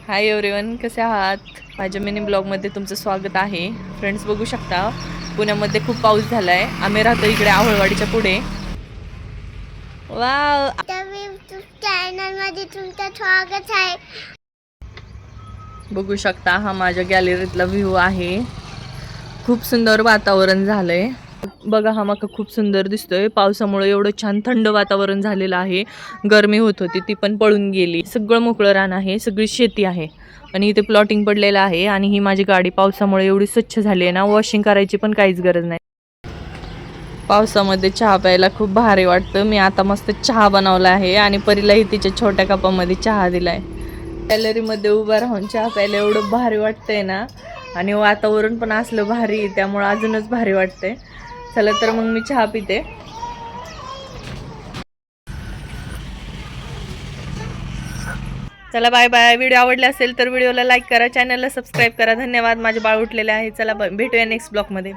Hi everyone, कसे आहात? माझ्या मिनी ब्लॉगमध्ये तुमचं स्वागत आहे. फ्रेंड्स, बघू शकता पुण्यामध्ये खूप पाऊस झालाय. आम्ही राहतो इकडे आहोळवाडीच्या पुढे. वाव, चॅनल मध्ये तुमचं स्वागत आहे. बघू शकता हा माझ्या गॅलरीतला व्ह्यू आहे. खूप सुंदर वातावरण झालंय. बघा, हा मका खूप सुंदर दिसतोय. पावसामुळे एवढं छान थंड वातावरण झालेलं आहे. गरमी होत होती ती पण पळून गेली. सगळं मोकळं रान आहे, सगळी शेती आहे आणि इथे प्लॉटिंग पडलेलं आहे. आणि ही माझी गाडी पावसामुळे एवढी स्वच्छ झाली आहे ना, वॉशिंग करायची पण काहीच गरज नाही. पावसामध्ये चहा प्यायला खूप भारी वाटतं. मी आता मस्त चहा बनवला आहे आणि परीलाही तिच्या छोट्या कपामध्ये चहा दिलाय. गॅलरीमध्ये उभं राहून चहा प्यायला एवढं भारी वाटतंय ना, आणि वातावरण पण असलं भारी, त्यामुळे अजूनच भारी वाटतंय. चला तर मग मी चहा पिते. चला, बाय बाय. व्हिडिओ आवडला असेल तर व्हिडिओला लाईक करा, चॅनलला सबस्क्राईब करा. धन्यवाद. माझे बाळ उठलेले आहे. चला, भेटूया नेक्स्ट ब्लॉगमध्ये.